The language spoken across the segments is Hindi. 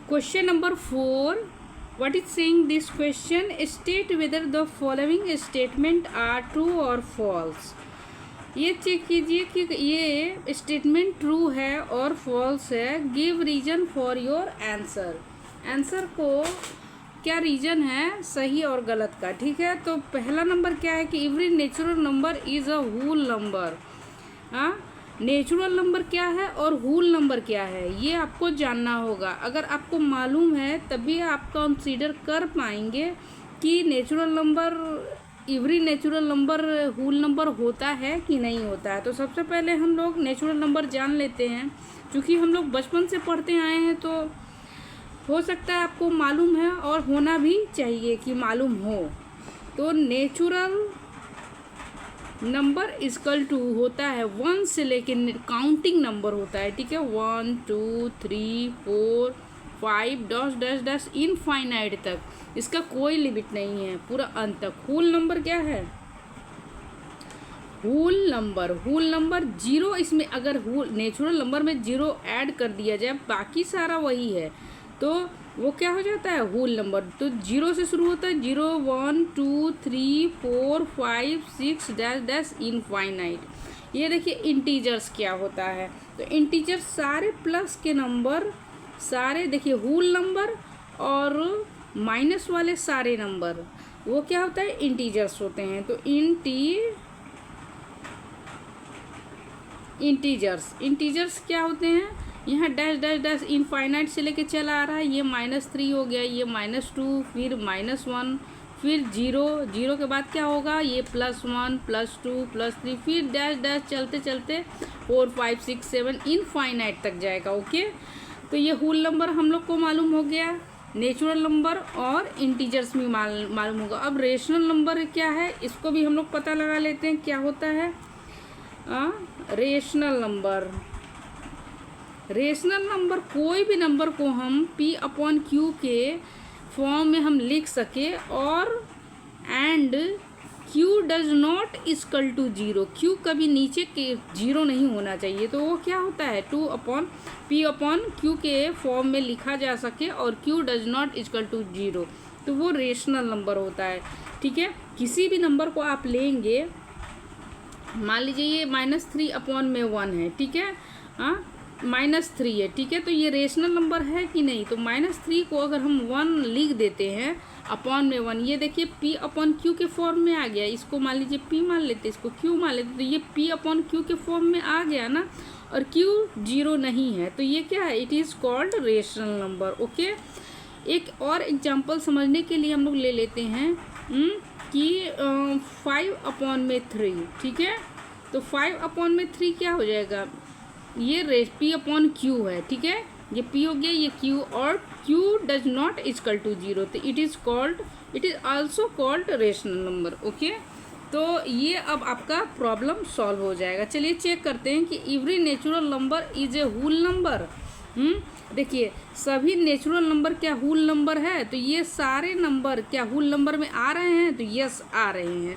Question number 4, what is saying this question? State whether the following statement are true or false. ये चेक कीजिए कि ये स्टेटमेंट ट्रू है और फॉल्स है. Give reason for your answer. Answer को क्या रीजन है सही और गलत का. ठीक है, तो पहला नंबर क्या है कि every natural number is a whole number. हाँ, नेचुरल नंबर क्या है और होल नंबर क्या है ये आपको जानना होगा. अगर आपको मालूम है तभी आप कंसीडर कर पाएंगे कि natural number, every natural number whole number होता है कि नहीं होता है. तो सबसे पहले हम लोग नेचुरल नंबर जान लेते हैं. क्योंकि हम लोग बचपन से पढ़ते आए हैं तो हो सकता है आपको मालूम है और होना भी चाहिए कि मालूम हो. तो नेचुरल नंबर इक्वल टू होता है 1 से लेके काउंटिंग नंबर होता है. ठीक है, 1 2 3 4 5 डैश डैश डैश इनफाइनाइट तक. इसका कोई लिमिट नहीं है, पूरा अंत तक. होल नंबर क्या है? Whole number zero. इसमें अगर होल नेचुरल नंबर में जीरो ऐड कर दिया जाए, बाकी सारा वही है, तो वो क्या हो जाता है? Whole number. तो जीरो से शुरू होता है. 0 1 2 3 4 5 6 डैश डैश इनफाइनाइट. ये देखिए इंटीजर्स क्या होता है. तो इंटीजर्स सारे प्लस के नंबर, सारे देखिए होल नंबर और माइनस वाले सारे नंबर, वो क्या होता है? इंटीजर्स होते हैं. तो इंटीजर्स क्या होते हैं? यहाँ डैश डैश डैश इनफाइनाइट से लेके चला आ रहा है. ये -3 हो गया, ये -2, फिर -1, फिर 0 के बाद क्या होगा? ये +1 +2 +3, फिर डैश डैश चलते चलते 4 5 6 7 इनफाइनाइट तक जाएगा. ओके, तो ये होल नंबर हम लोग को मालूम हो गया, नेचुरल नंबर और इंटीजर्स भी मालूम होगा. अब रेशनल नंबर क्या है इसको भी हम लोग पता लगा लेते हैं क्या होता है. रेशनल नंबर कोई भी नंबर को हम P/Q के फॉर्म में हम लिख सके और and Q does not equal to 0. Q कभी नीचे के 0 नहीं होना चाहिए. तो वो क्या होता है? P/Q के फॉर्म में लिखा जा सके और Q does not equal to 0, तो वो रेशनल नंबर होता है. ठीक है, किसी भी नंबर को आप लेंगे, मान लीजिए ये -3/1 है. ठीक है, -3 है. ठीक है, तो ये रेशनल नंबर है कि नहीं? तो -3 को अगर हम 1 लिख देते हैं अपॉन में 1, ये देखिए P/Q के फॉर्म में आ गया. इसको मान लीजिए P मान लेते, इसको Q मान लेते, तो ये P/Q के फॉर्म में आ गया ना, और Q 0 नहीं है, तो ये क्या है? It is called rational number. Okay, एक और एग्जाम्पल समझने के लिए हम लोग ले लेते हैं कि 5/3. ठीक है, तो 5/3 क्या हो जाएगा? ये P/Q है. ठीक है, ये P हो गया, ये Q, और Q does not equal to 0, तो it is also called rational number. Okay, तो ये अब आपका प्रॉब्लम सॉल्व हो जाएगा. चलिए चेक करते हैं कि every natural number is a whole number. देखिए सभी नेचुरल नंबर क्या होल नंबर है? तो ये सारे नंबर क्या होल नंबर में आ रहे हैं? तो यस आ रहे हैं.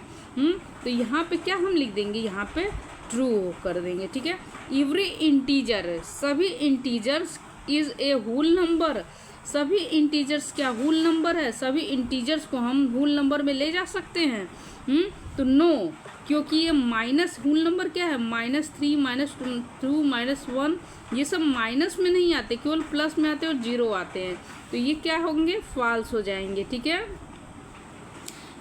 तो यहाँ पे क्या हम लिख देंगे? यहाँ पे ट्रू कर देंगे. ठीक है, एवरी इंटीजर, सभी integers is a whole number. सभी इंटीजर्स क्या होल नंबर है? सभी इंटीजर्स को हम होल नंबर में ले जा सकते हैं? तो नो, क्योंकि ये माइनस होल नंबर क्या है? -3 -2 -1, ये सब माइनस में नहीं आते, केवल प्लस में आते हैं और 0 आते हैं. तो ये क्या होंगे? फॉल्स हो जाएंगे. ठीक है,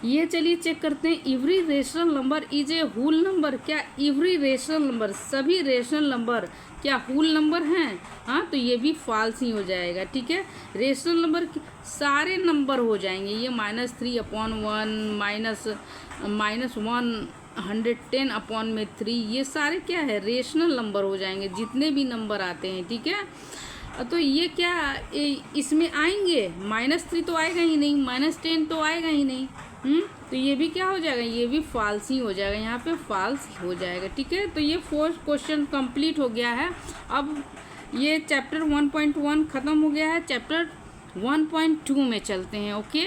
ये चलिए चेक करते हैं. Every rational number is a whole number. क्या एवरी रेशनल नंबर, सभी रेशनल नंबर क्या होल नंबर हैं? हाँ, तो ये भी फॉल्स ही हो जाएगा. ठीक है, रेशनल नंबर सारे नंबर हो जाएंगे. ये -3/1 -110/3, ये सारे क्या है? रेशनल नंबर हो जाएंगे, जितने भी नंबर आते हैं. ठीक है, तो ये क्या इसमें आएंगे? -3 तो आएगा ही नहीं, -10 तो आएगा ही नहीं. तो ये भी क्या हो जाएगा? ये भी फॉल्स ही हो जाएगा. यहाँ पे फॉल्स हो जाएगा. ठीक है, तो ये 4 क्वेश्चन कंप्लीट हो गया है. अब ये चैप्टर 1.1 ख़त्म हो गया है. चैप्टर 1.2 में चलते हैं. ओके.